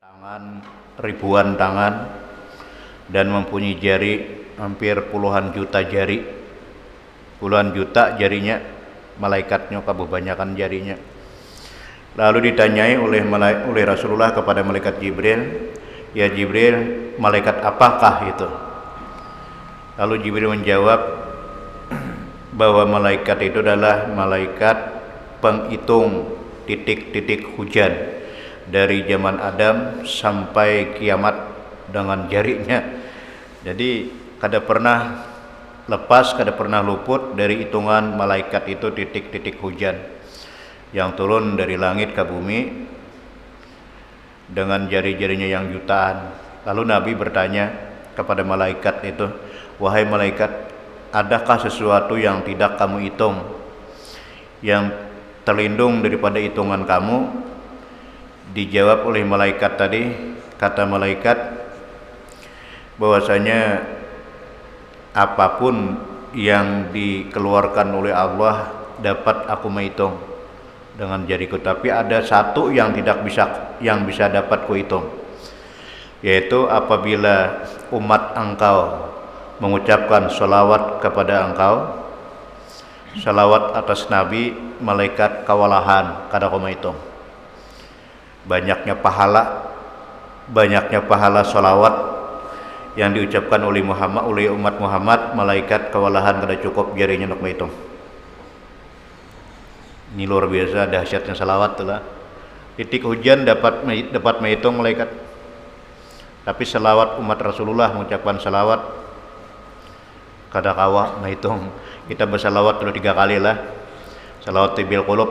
Tangan, ribuan tangan, dan mempunyai jari hampir puluhan juta jari, puluhan juta jarinya, malaikatnya kebanyakan jarinya. Lalu ditanyai oleh Rasulullah kepada malaikat Jibril, "Ya Jibril, malaikat apakah itu?" Lalu Jibril menjawab bahwa malaikat itu adalah malaikat penghitung titik-titik hujan dari zaman Adam sampai kiamat dengan jarinya. Jadi kada pernah lepas, kada pernah luput dari hitungan malaikat itu titik-titik hujan yang turun dari langit ke bumi dengan jari-jarinya yang jutaan. Lalu Nabi bertanya kepada malaikat itu, "Wahai malaikat, adakah sesuatu yang tidak kamu hitung, yang terlindung daripada hitungan kamu?" Dijawab oleh malaikat tadi, kata malaikat bahwasanya apapun yang dikeluarkan oleh Allah dapat aku menghitung dengan jariku, tapi ada satu yang bisa dapat kuhitung, yaitu apabila umat engkau mengucapkan salawat kepada engkau, salawat atas Nabi, malaikat kewalahan kada aku menghitung. Banyaknya pahala salawat yang diucapkan oleh umat Muhammad, malaikat kewalahan kada cukup jarinya untuk menghitung. Ini luar biasa dahsyatnya salawat lah. Titik hujan dapat menghitung malaikat, tapi salawat umat Rasulullah, mengucapkan salawat kada kawa menghitung. Kita bersalawat dulu 3 kali lah. Salawat tibil qulub,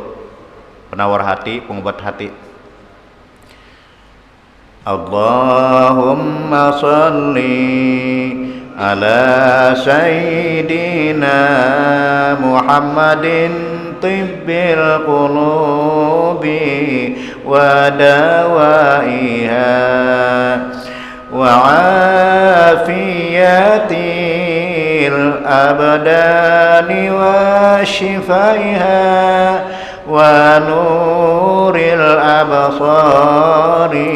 penawar hati, pengobat hati. Allahumma salli ala sayyidina Muhammadin tibbil qulubi wa dawaiha wa afiyatil abdani wa shifaiha wa nuril absari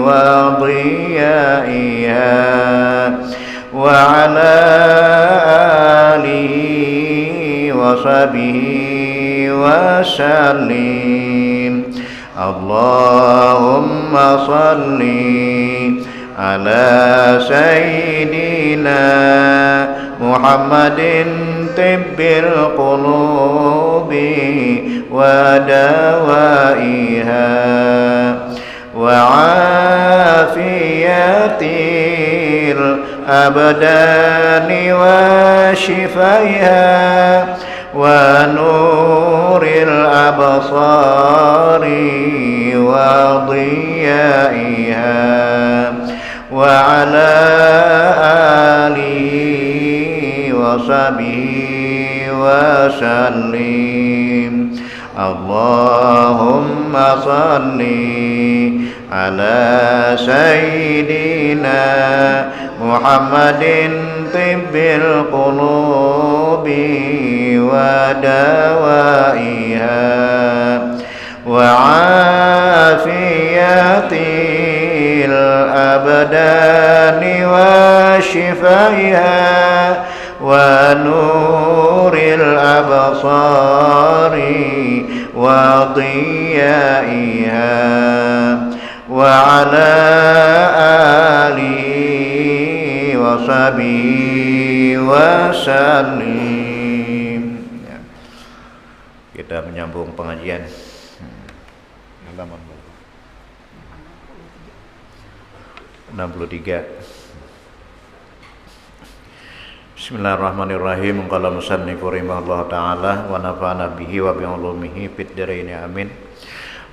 wa dhiyaiha wa ala alihi wa sahbihi wa sallim. Allahumma salli ala sayyidina Muhammadin tibbil qulubi wa dawaiha wa afiyatil abdani wa shifaiha wa nuril absari wa dhiyaiha wa ala alihi wa sahbihi wa sallim. Allahumma salli ala sayyidina Muhammadin tibbil qulubi wa dawaiha wa afiyatil abdani wa shifaiha wa nuril absari wa dhiyaiha wa ala alihi wa sahbihi wa sallim. Kita menyambung pengajian halaman 63. Bismillahirrahmanirrahim. Qala musannifu rahimahullah ta'ala wa nafa'ana bihi wa bi ulumihi fid dharain amin.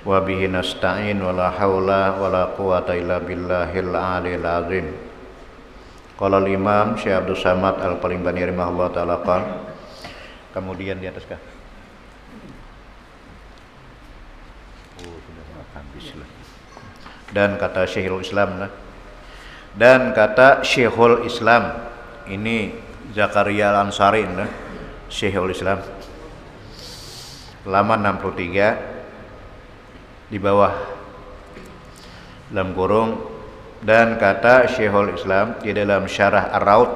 Wa bihi nasta'in wa la haula wa la quwata illa billahil aliyil azim. Qala al-Imam Syekh Abdul Samad Al-Palimbani rahimahullah ta'ala qala. Kemudian di atas kah? Dan kata Syekhul Islam lah. Dan kata Syekhul Islam ini Zakaria Al-Ansari, Syekhul Islam, halaman 63 di bawah. dalam kurung. Dan kata Syekhul Islam di dalam Syarah Ar-Raud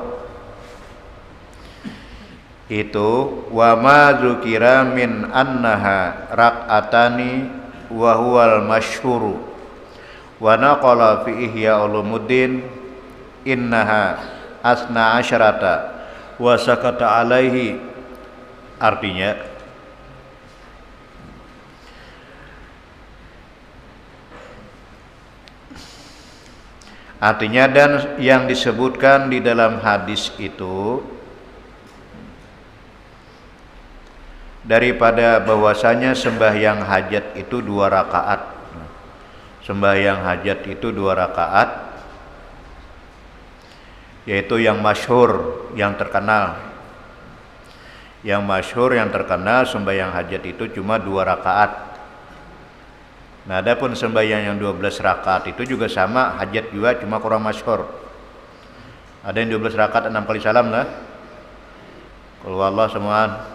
itu, wa ma dzukira min annaha rak'atani wa huwal masyhuru wa naqala fi Ihya Ulumuddin innaha asna asyarata wa sakata alaihi. Artinya dan yang disebutkan di dalam hadis itu daripada bahwasanya sembahyang hajat itu 2 rakaat. Sembahyang hajat itu 2 rakaat, yaitu yang masyhur, yang terkenal. Yang masyhur, yang terkenal sembahyang hajat itu cuma 2 rakaat. Nah, adapun sembahyang yang 12 rakaat itu juga sama, hajat juga, cuma kurang masyhur. Ada yang 12 rakaat 6 kali salam lah. Qul huwallahu semua.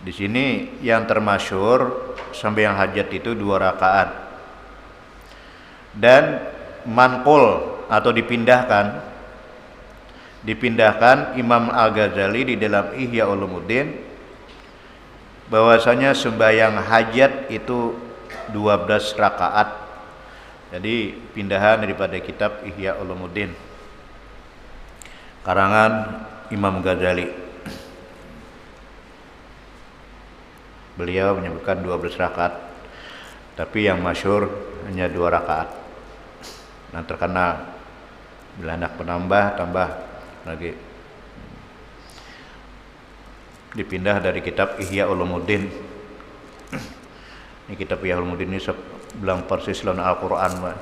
Di sini yang termasyhur sembahyang hajat itu 2 rakaat. Dan manqul atau dipindahkan Imam Al-Ghazali di dalam Ihya Ulumuddin bahwasanya sembahyang hajat itu 12 rakaat. Jadi pindahan daripada kitab Ihya Ulumuddin karangan Imam Ghazali. Beliau menyebutkan 12 rakaat, tapi yang masyhur hanya 2 rakaat. Nah, terkenal. Bila hendak menambah, tambah lagi. Dipindah dari kitab Ihya Ulumuddin. Ini kitab Ihya Ulumuddin ini sebelang persis lawan Al-Quran,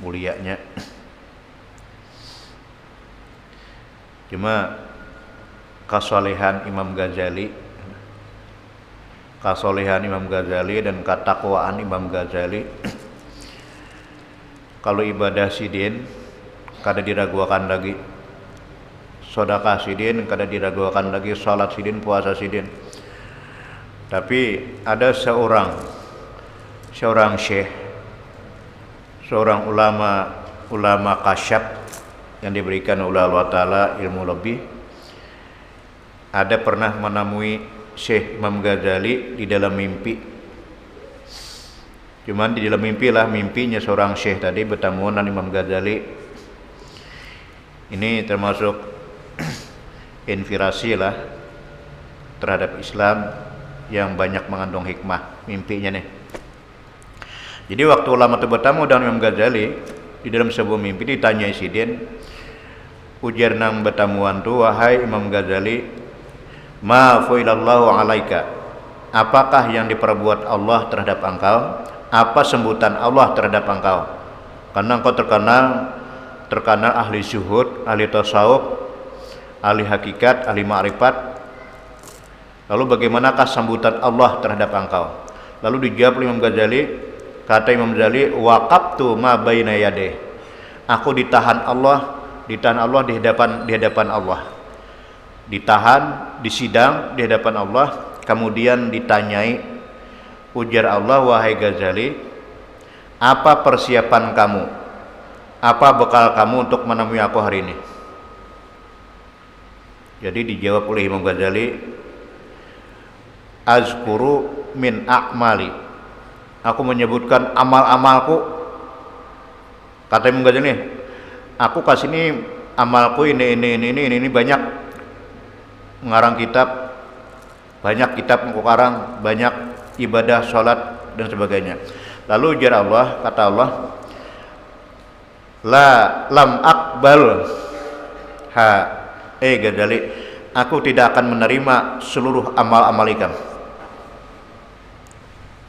mulianya. Cuma kesolehan Imam Ghazali dan ketakwaan Imam Ghazali, kalau ibadah sidin kada diragukan lagi, sedekah sidin kada diragukan lagi, salat sidin, puasa sidin. Tapi ada seorang syekh, seorang ulama kasyaf yang diberikan oleh Allah Ta'ala ilmu lebih, ada pernah menemui Syekh Imam Ghazali di dalam mimpi. Cuman di dalam mimpi lah, mimpinya seorang syekh tadi bertemu dengan Imam Ghazali. Ini termasuk inspirasi lah terhadap Islam yang banyak mengandung hikmah mimpinya nih. Jadi waktu ulama itu bertemu dengan Imam Ghazali di dalam sebuah mimpi, ditanya sidin, ujar nang bertemuan tu, wahai Imam Ghazali, ma fu'ilallahu alaika, apakah yang diperbuat Allah terhadap engkau? Apa sambutan Allah terhadap engkau? Karena engkau terkenal ahli zuhud, ahli tasawuf, ahli hakikat, ahli ma'rifat. Lalu bagaimanakah sambutan Allah terhadap engkau? Lalu dijawab oleh Imam Ghazali, kata Imam Ghazali, waqaftu ma baina yadayhi, aku ditahan Allah di hadapan Allah. Ditahan, disidang di hadapan Allah, kemudian ditanyai, ujar Allah, wahai Ghazali, apa persiapan kamu? Apa bekal kamu untuk menemui aku hari ini? Jadi dijawab oleh Imam Ghazali, azkuru min a'mali, aku menyebutkan amal-amalku. Kata Imam Ghazali, aku kasih ini amalku ini banyak, mengarang kitab, banyak kitab mengarang, banyak ibadah, sholat dan sebagainya. Lalu ujar Allah, kata Allah, lam akbal Ghazali, aku tidak akan menerima seluruh amal-amal kamu.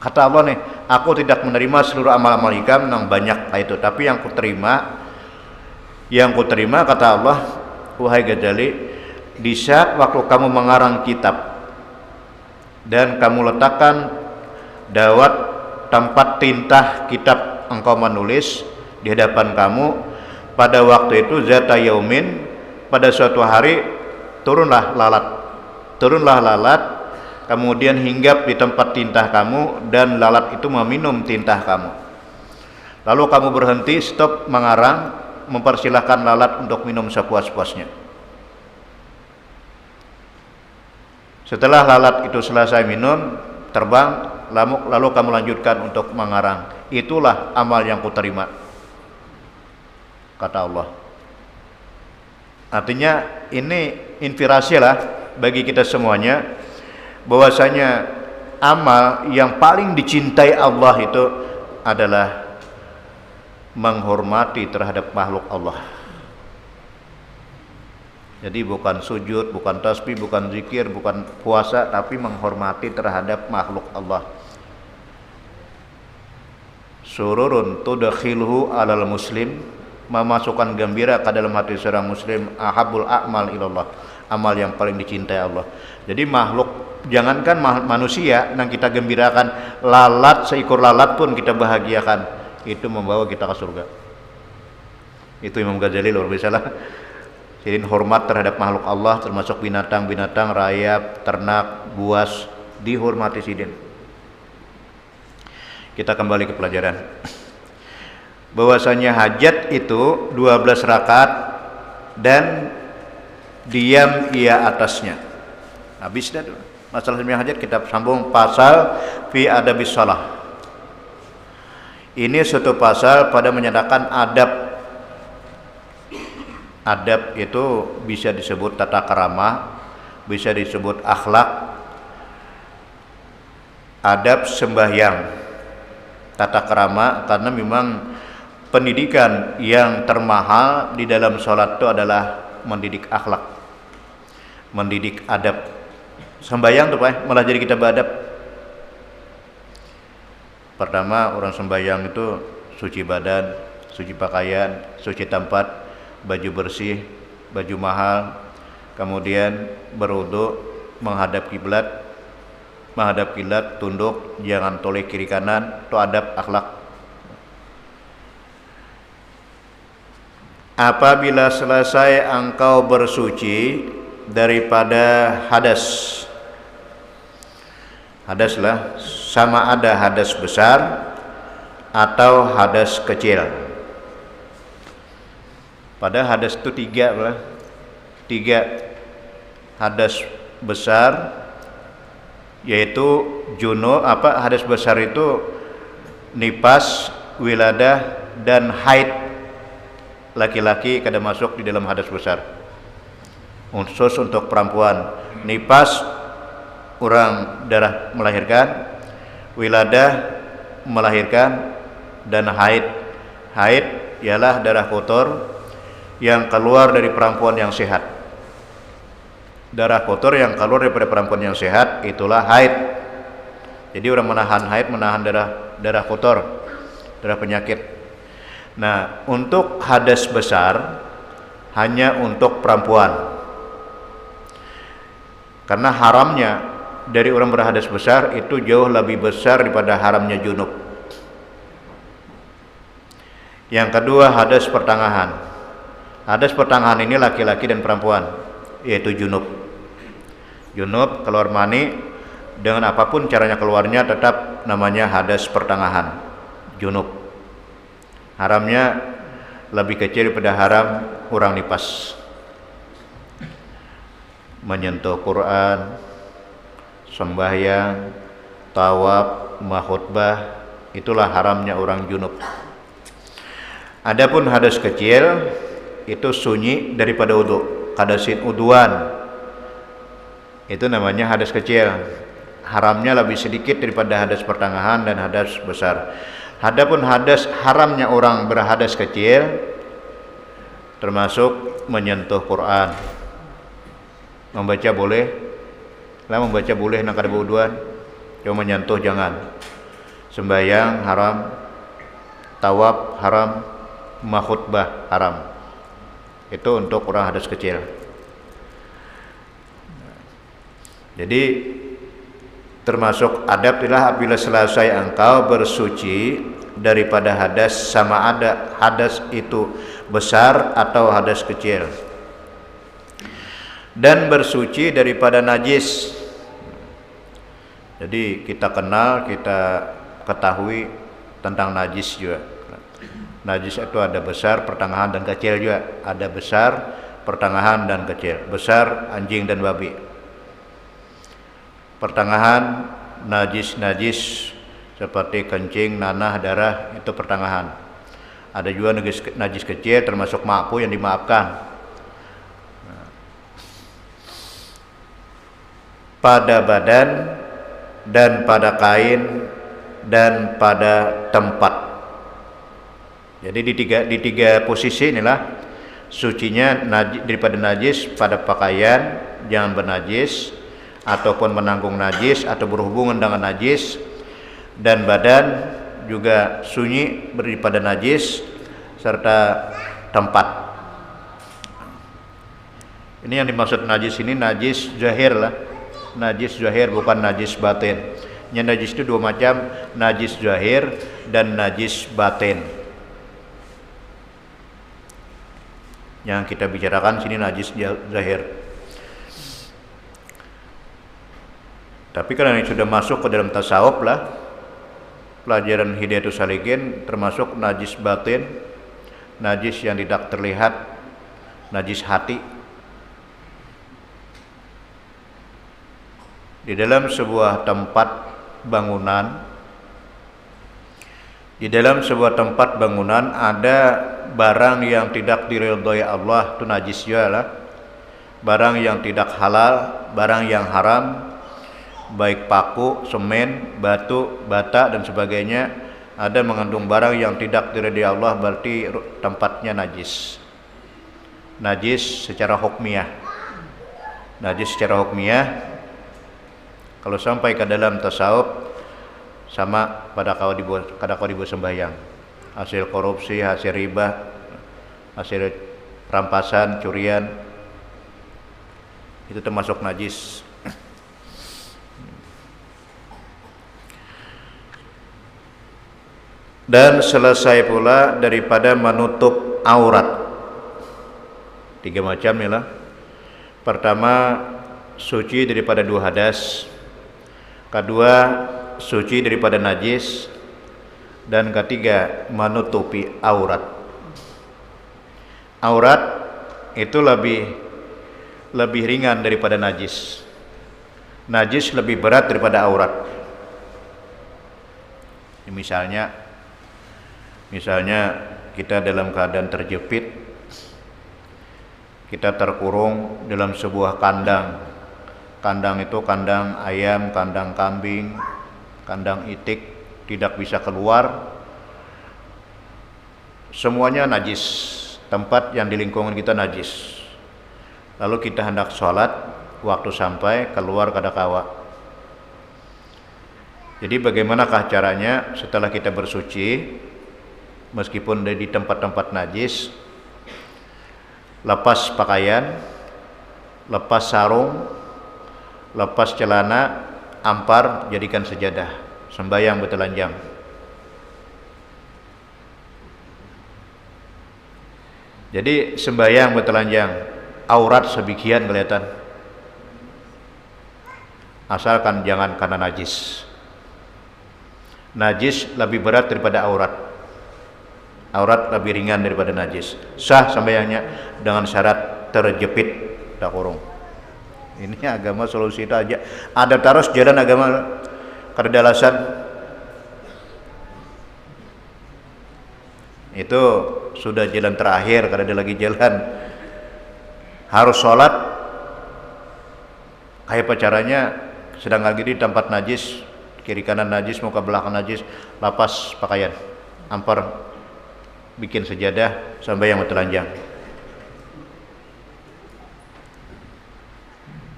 Kata Allah nih, aku tidak menerima seluruh amal-amal kamu yang banyak itu, tapi yang kuterima kata Allah, wahai Ghazali, di saat waktu kamu mengarang kitab dan kamu letakkan dawat tempat tintah kitab engkau menulis di hadapan kamu, pada waktu itu zata yaumin, pada suatu hari turunlah lalat, kemudian hinggap di tempat tintah kamu, dan lalat itu meminum tintah kamu. Lalu kamu berhenti, stop mengarang, mempersilahkan lalat untuk minum sepuas-puasnya. Setelah lalat itu selesai minum, terbang, lalu kamu lanjutkan untuk mengarang. Itulah amal yang kuterima, kata Allah. Artinya ini inspirasi lah bagi kita semuanya, bahwasanya amal yang paling dicintai Allah itu adalah menghormati terhadap makhluk Allah. Jadi bukan sujud, bukan tasbih, bukan zikir, bukan puasa, tapi menghormati terhadap makhluk Allah. Sururun tudkhilhu alal muslim, memasukkan gembira ke dalam hati seorang muslim, ahabul a'mal ilallah, amal yang paling dicintai Allah. Jadi makhluk, jangankan manusia yang kita gembirakan, lalat, seekor lalat pun kita bahagiakan, itu membawa kita ke surga. Itu Imam Ghazali luar biasa lah. Jadi hormat terhadap makhluk Allah, termasuk binatang-binatang, rayap, ternak, buas, dihormati sidin. Kita kembali ke pelajaran. Bahwasanya hajat itu 12 rakaat dan diam ia atasnya. Habis dah tuh. Masalah sembahyang hajat kita sambung pasal fi adabis shalah. Ini suatu pasal pada menyatakan adab. Adab itu bisa disebut tata krama, bisa disebut akhlak. Adab sembahyang, tata krama, karena memang pendidikan yang termahal di dalam sholat itu adalah mendidik akhlak, mendidik adab. Sembahyang tuh Pak, malah jadi kita beradab. Pertama, orang sembahyang itu suci badan, suci pakaian, suci tempat, baju bersih, baju mahal, kemudian berwudu, menghadap kiblat, tunduk, jangan toleh kiri kanan, itu adab akhlak. Apabila selesai engkau bersuci daripada hadas, hadaslah sama ada hadas besar atau hadas kecil. Pada hadas itu tiga hadas besar, yaitu hadas besar itu nipas, wiladah, dan haid. Laki-laki kada masuk di dalam hadas besar. Khusus untuk perempuan, nipas orang darah melahirkan, wiladah melahirkan, dan haid. Haid ialah darah kotor yang keluar dari perempuan yang sehat. Darah kotor yang keluar daripada perempuan yang sehat itulah haid. Jadi orang menahan haid, menahan darah kotor, darah penyakit. Nah, untuk hadas besar hanya untuk perempuan. Karena haramnya dari orang berhadas besar itu jauh lebih besar daripada haramnya junub. Yang kedua, hadas pertengahan. Hadas pertengahan ini laki-laki dan perempuan, yaitu junub. Junub keluar mani dengan apapun caranya keluarnya tetap namanya hadas pertengahan, junub. Haramnya lebih kecil daripada haram orang nipas. Menyentuh Quran, sembahyang, tawaf, khutbah, itulah haramnya orang junub. Adapun hadas kecil itu sunyi daripada wudu, hadasin uduan, itu namanya hadas kecil. Haramnya lebih sedikit daripada hadas pertengahan dan hadas besar. Adapun hadas haramnya orang berhadas kecil termasuk menyentuh Quran. Membaca boleh, membaca boleh nak ada wuduan, cuma menyentuh jangan. Sembahyang haram, tawaf haram, khutbah haram. Itu untuk orang hadas kecil. Jadi termasuk adab adalah apabila selesai engkau bersuci daripada hadas, sama ada hadas itu besar atau hadas kecil, dan bersuci daripada najis. Jadi kita kenal, kita ketahui tentang najis juga. Najis itu ada besar, pertengahan, dan kecil juga. Ada besar, pertengahan, dan kecil. Besar anjing dan babi. Pertengahan najis seperti kencing, nanah, darah, itu pertengahan. Ada juga najis kecil termasuk ma'fu yang dimaafkan. Pada badan dan pada kain dan pada tempat. Jadi di tiga posisi inilah sucinya daripada najis pada pakaian, jangan bernajis, ataupun menanggung najis atau berhubungan dengan najis, dan badan juga sunyi daripada najis serta tempat. Ini yang dimaksud najis ini najis zahir lah. Najis zahir bukan najis batin. Yang najis itu dua macam, najis zahir dan najis batin. Yang kita bicarakan sini najis zahir. Tapi karena ini sudah masuk ke dalam tasawuf lah, pelajaran Hidayatus Salikin, termasuk najis batin, najis yang tidak terlihat, najis hati. Di dalam sebuah tempat bangunan, ada barang yang tidak diridhoi Allah, itu najis juga lah. Barang yang tidak halal, barang yang haram, baik paku, semen, batu, bata, dan sebagainya, ada mengandung barang yang tidak diridhoi Allah, berarti tempatnya najis. Najis secara hukmiyah. Kalau sampai ke dalam tasawuf, sama pada kau sembahyang. Hasil korupsi, hasil riba, hasil rampasan, curian, itu termasuk najis. Dan selesai pula daripada menutup aurat. 3 macam inilah. Pertama, suci daripada 2 hadas. Kedua, suci daripada najis. Dan ketiga, menutupi aurat. Aurat itu lebih ringan daripada najis. Najis lebih berat daripada aurat. Misalnya kita dalam keadaan terjepit, kita terkurung dalam sebuah kandang. Kandang itu kandang ayam, kandang kambing, kandang itik, tidak bisa keluar. Semuanya najis. Tempat yang di lingkungan kita najis. Lalu kita hendak sholat, waktu sampai keluar kada kawa. Jadi bagaimanakah caranya setelah kita bersuci, meskipun di tempat-tempat najis, lepas pakaian, lepas sarung, lepas celana, ampar, jadikan sejadah, sembahyang bertelanjang. Jadi sembahyang bertelanjang, aurat sebagian kelihatan, asalkan jangan karena najis. Najis lebih berat daripada aurat. Aurat lebih ringan daripada najis. Sah sembahyangnya dengan syarat terjepit, tak kurung. Ini agama solusi itu aja. Ada terus jalan agama kada alasan. Itu sudah jalan terakhir, kada ada lagi jalan. Harus sholat. Kayak apa caranya? Sedang lagi di tempat najis, kiri kanan najis, muka belakang najis, lapas pakaian, ampar, bikin sejadah, sampai yang telanjang.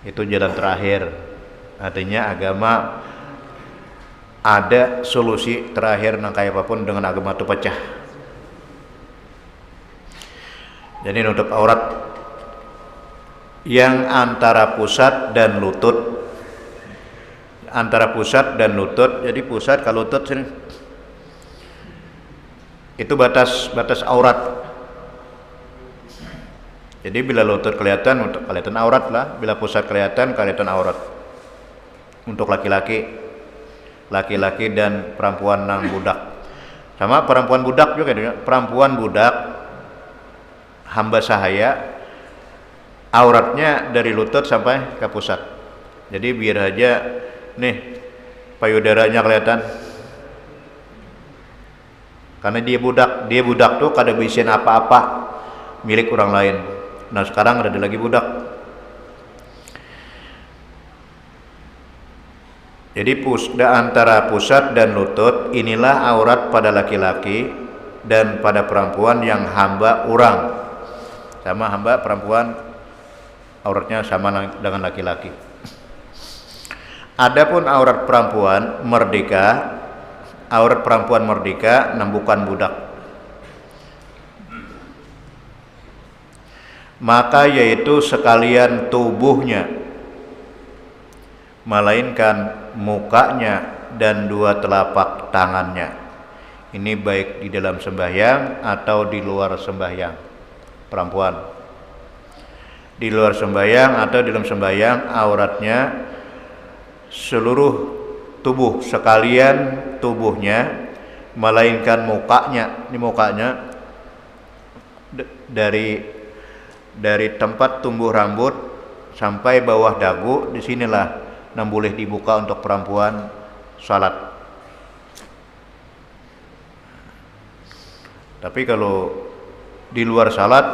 Itu jalan terakhir. Artinya agama ada solusi terakhir nang kaya apapun dengan agama itu pecah. Jadi nutup aurat yang antara pusat dan lutut. Antara pusat dan lutut. Jadi pusat ke lutut sini. Itu batas aurat. Jadi bila lutut kelihatan aurat lah, bila pusat kelihatan aurat. Untuk laki-laki dan perempuan nang budak. Sama perempuan budak juga, perempuan budak hamba sahaya, auratnya dari lutut sampai ke pusat. Jadi biar aja nih payudaranya kelihatan. Karena dia budak tuh kada bisa apa-apa milik orang lain. Nah sekarang ada lagi budak. Jadi antara pusat dan lutut inilah aurat pada laki-laki dan pada perempuan yang hamba orang. Sama hamba perempuan auratnya sama dengan laki-laki. Adapun aurat perempuan merdeka bukan budak. Maka yaitu sekalian tubuhnya, melainkan mukanya dan dua telapak tangannya. Ini baik di dalam sembahyang atau di luar sembahyang. Perempuan di luar sembahyang atau di dalam sembahyang, auratnya seluruh tubuh, sekalian tubuhnya, melainkan mukanya. Ini mukanya dari tempat tumbuh rambut sampai bawah dagu, disinilah yang boleh dibuka untuk perempuan salat. Tapi kalau di luar salat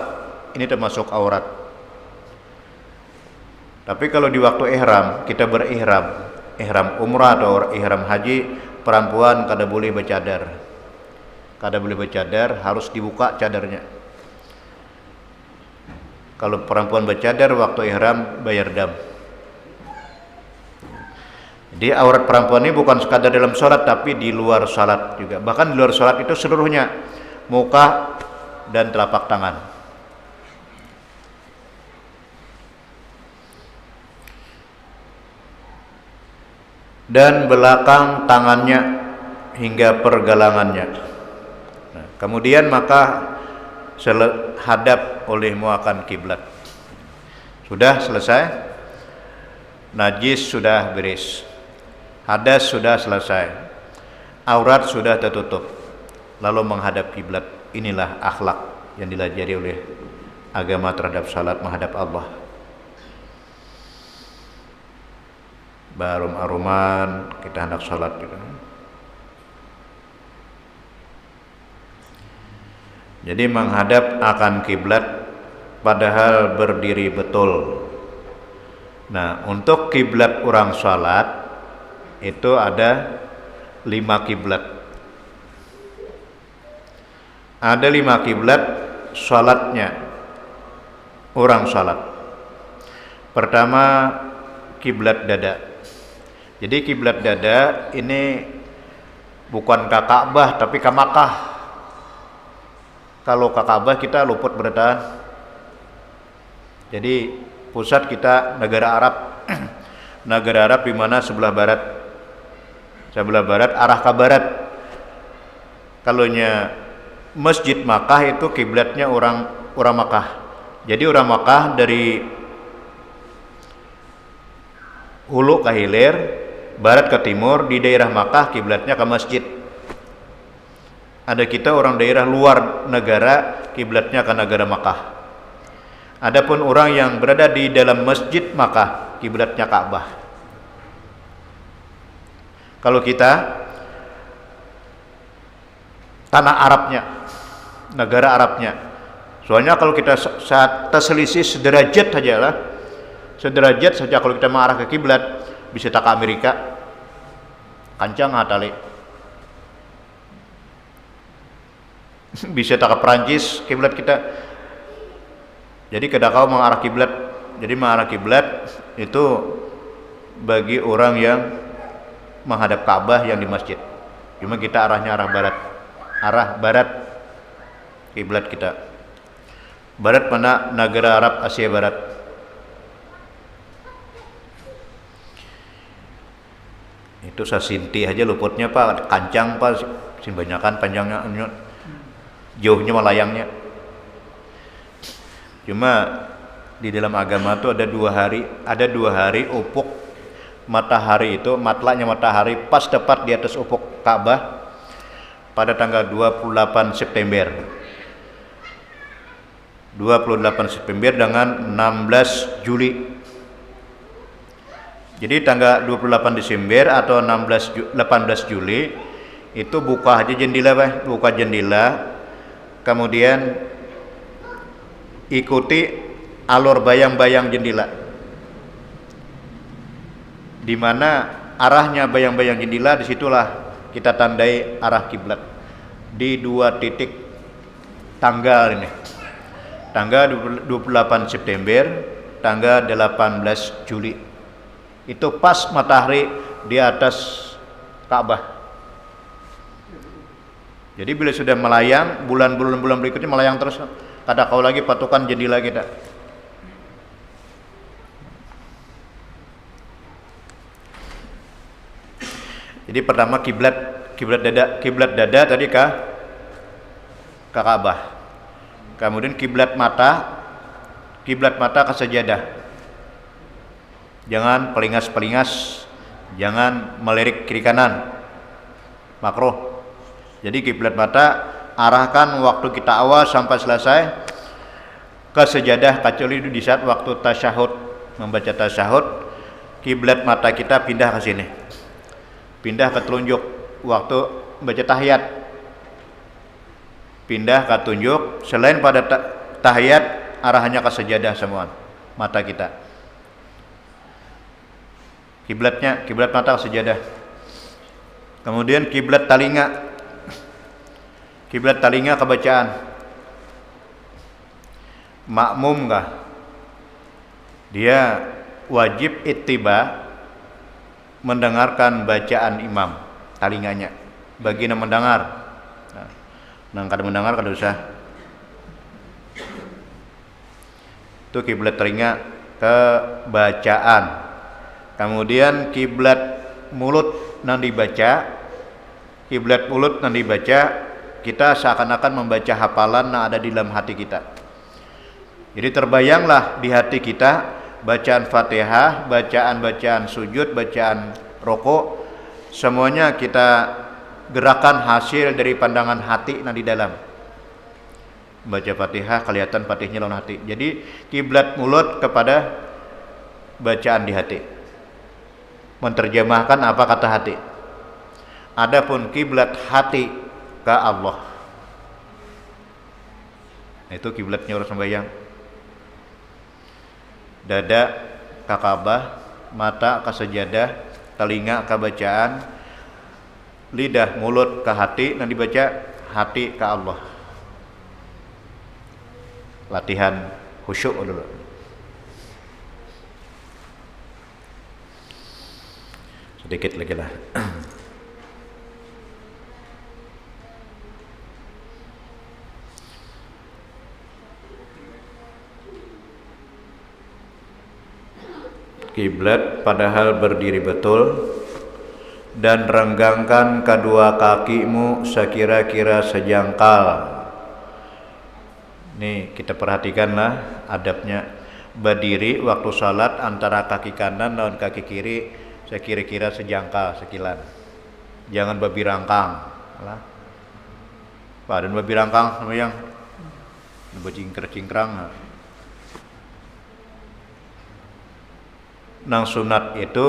ini termasuk aurat. Tapi kalau di waktu ihram, kita ihram umrah atau ihram haji, perempuan kada boleh bercadar. Kada boleh bercadar, harus dibuka cadarnya. Kalau perempuan bercadar waktu ihram bayar dam. Jadi aurat perempuan ini bukan sekadar dalam sholat, tapi di luar sholat juga. Bahkan di luar sholat itu seluruhnya, muka dan telapak tangan. Dan belakang tangannya hingga pergelangannya. Nah, kemudian maka hadap olehmu akan kiblat. Sudah selesai. Najis sudah beres. Hadas sudah selesai, aurat sudah tertutup, lalu menghadap kiblat. Inilah akhlak yang dilajari oleh agama terhadap salat menghadap Allah. Barum-aruman kita hendak salat gitu. Jadi menghadap akan kiblat padahal berdiri betul. Nah, untuk kiblat orang salat itu ada 5 kiblat. Ada 5 kiblat salatnya orang salat. Pertama, kiblat dada. Jadi kiblat dada ini bukan ke Ka'bah tapi ke Makkah. Kalau ke Ka'bah kita luput bertahan. Jadi pusat kita negara Arab. Negara Arab di mana sebelah barat. Sebelah barat arah ke barat. Kalaunya Masjid Makkah itu kiblatnya orang Makkah. Jadi orang Makkah dari hulu ke hilir, barat ke timur, di daerah Makkah kiblatnya ke masjid. Ada kita orang daerah luar negara kiblatnya ke negara Makkah. Adapun orang yang berada di dalam Masjid Makkah kiblatnya Ka'bah. Kalau kita tanah Arabnya, negara Arabnya. Soalnya kalau kita saat terselisih sederajat saja lah, sederajat saja kalau kita mengarah ke kiblat, bisa tak ke Amerika, kancang hatali, bisa tak ke Perancis kiblat kita. Jadi kada kau mengarah kiblat. Jadi mengarah kiblat itu bagi orang yang menghadap Ka'bah yang di masjid. Cuma kita arahnya arah barat kiblat kita. Barat mana? Negara Arab Asia Barat. Itu sasinti aja luputnya Pak, kancang Pak, simbanyakan panjangnya, jauhnya melayangnya. Cuma di dalam agama itu ada 2 hari ufuk matahari itu, matlaknya matahari pas tepat di atas ufuk Ka'bah. pada tanggal 28 September. 28 September dengan 16 Juli. Jadi tanggal 28 Desember atau 18 Juli itu buka aja jendela, buka jendela, kemudian ikuti alur bayang-bayang jendela, di mana arahnya bayang-bayang jendela, disitulah kita tandai arah kiblat di 2 titik tanggal ini, tanggal 28 September, tanggal 18 Juli. Itu pas matahari di atas Ka'bah. Jadi bila sudah melayang, bulan-bulan berikutnya melayang terus, kada kau lagi patokan jendela kita. Jadi pertama kiblat dada tadi ke Ka'bah. Kemudian kiblat mata ke sajadah. Jangan pelingas, jangan melirik kiri kanan, makruh. Jadi kiblat mata arahkan waktu kita awal sampai selesai ke sajadah, kecuali di saat waktu tasyahud, membaca tasyahud, kiblat mata kita pindah ke sini, pindah ke telunjuk. Waktu baca tahiyat, pindah ke tunjuk. Selain pada tahiyat, arahannya ke sajadah semua mata kita. Kiblat mata ke sajadah. Kemudian kiblat telinga ke bacaan. Makmum kah? Dia wajib ittiba, mendengarkan bacaan imam, telinganya bagi yang mendengar. Nah, kada mendengar kada usah. Itu kiblat telinga ke bacaan. Kemudian kiblat mulut nanti baca, kita seakan-akan membaca hafalan yang ada di dalam hati kita. Jadi terbayanglah di hati kita bacaan Fatihah, bacaan sujud, bacaan rokok, semuanya kita gerakan hasil dari pandangan hati yang di dalam. Baca Fatihah kelihatan Fatihahnya lawan hati. Jadi kiblat mulut kepada bacaan di hati, menerjemahkan apa kata hati. Adapun kiblat hati ke Allah, itu kiblatnya orang sembahyang. Dada ke Ka'bah, mata ke sajadah, telinga ke bacaan, lidah mulut ke hati, dan dibaca hati ke Allah. Latihan khusyuk dulu. Sedikit lagi lah. Kiblat padahal berdiri betul, dan renggangkan kedua kakimu sekira-kira sejangkal. Nih kita perhatikanlah adabnya berdiri waktu salat, antara kaki kanan dan kaki kiri sekira-kira sejangkal, sekilan. Jangan babi rangkang. Padan babi rangkang sama yang bercingkrang. Nang sunat itu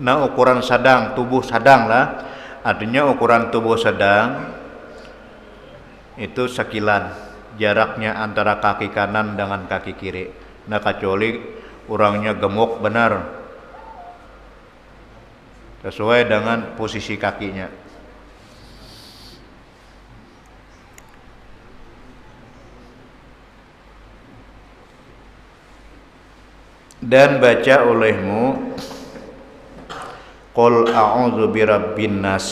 nang ukuran sedang, tubuh sedang lah. Artinya ukuran tubuh sedang itu sekilan jaraknya antara kaki kanan dengan kaki kiri. Nah kecuali orangnya gemuk benar, sesuai dengan posisi kakinya. Dan baca olehmu Qul a'udzu birabbin nas.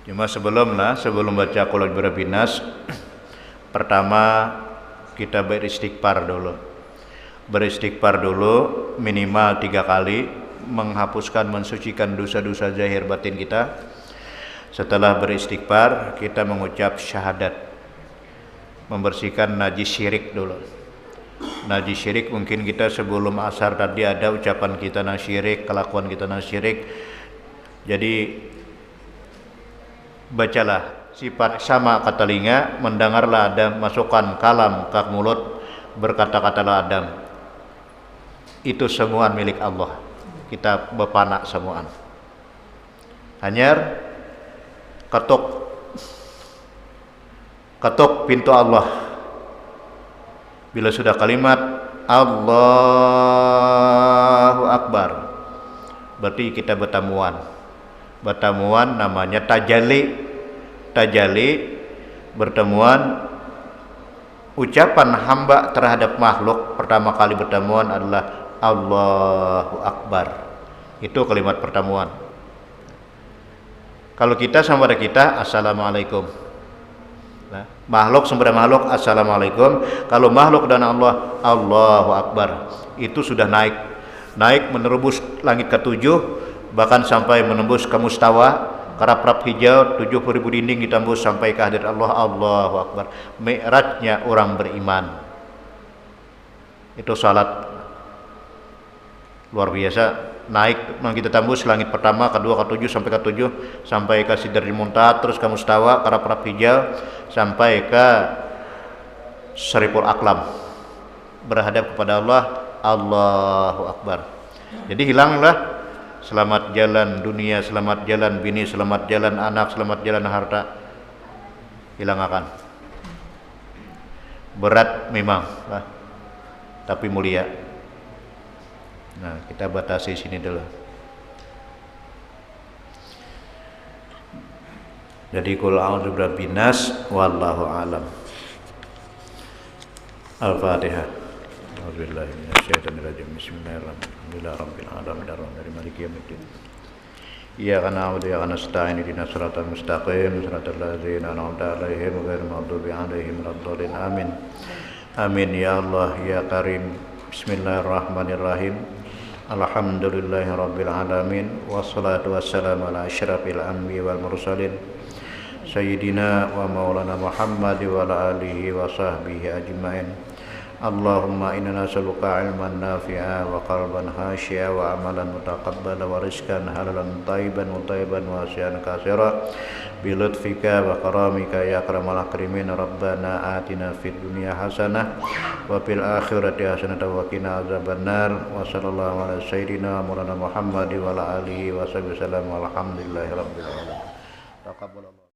Cuma sebelum baca Qul a'udzu birabbin nas, pertama kita beristighfar dulu. Beristighfar dulu minimal 3 kali, menghapuskan, mensucikan dosa-dosa zahir batin kita. Setelah beristighfar, kita mengucap syahadat, membersihkan najis syirik dulu. Najis syirik mungkin kita sebelum asar tadi ada ucapan kita nasyirik, kelakuan kita nasyirik. Jadi Bacalah sifat sama kata telinga, mendengarlah Adam, masukkan kalam ke mulut, berkata-katalah Adam. Itu semua milik Allah. Kita bepanak semuaan. Hanyar ketuk pintu Allah. Bila sudah kalimat Allahu Akbar, berarti kita bertamuan namanya tajalli bertemuan. Ucapan hamba terhadap makhluk pertama kali bertemuan adalah Allahu Akbar. Itu kalimat pertemuan. Kalau kita sama kita Assalamualaikum. Nah, makhluk sama makhluk Assalamualaikum. Kalau makhluk dan Allah Allahu Akbar. Itu sudah naik menerobos langit ketujuh, bahkan sampai menembus ke mustawa, karap-rap hijau, 70.000 dinding ditembus sampai ke hadirat Allah. Allahu Akbar. Mi'rajnya orang beriman. Itu salat luar biasa. Naik kita tembus langit pertama, kedua, ketujuh sampai ketujuh, sampai ke Sidratil Muntaha, terus ke mustawa, karap-rap hijau, sampai ke Syariful Aqlam, berhadap kepada Allah. Allahu Akbar. Jadi hilanglah selamat jalan dunia, selamat jalan bini, selamat jalan anak, selamat jalan harta. Hilang akan. Berat memang, tapi mulia. Nah, kita batasi sini dulu. Jadi qul a'udzu birabbin nas wallahu alam. Al-Fatihah. A'udzubillahi minasyaitonir rajim. Bismillahirrahmanirrahim. Rabbil alamin arrahmanirrahim maliki yaumiddin. Iyyaka na'budu wa iyyaka nasta'in ihdinas siratal mustaqim siratal ladzina an'amta 'alaihim ghairil maghdubi 'alaihim waladdallin. Amin. Amin ya Allah ya Karim. Bismillahirrahmanirrahim. Alhamdulillahi rabbil alamin. Wassalatu wassalamu ala asyrafil anbiya'i wal mursalin sayyidina wa maulana Muhammad wa ala alihi wa sahbihi ajma'in. Allahumma inna nas'aluka ilman nafi'a wa qalban khashi'a wa amalan mutaqabbala wa rizqan halalan thayyiban mutayyiban wasi'an katsira bi lutfika wa karamika ya akramal akrimin. Rabbana atina fid dunya hasanah wa fil akhirati hasanah wa qina azabannar. Wa sallallahu ala sayyidina maulana Muhammad wa ala alihi wa sahbihi wasallam. Walhamdulillahi rabbil alamin. Taqabbalallahu.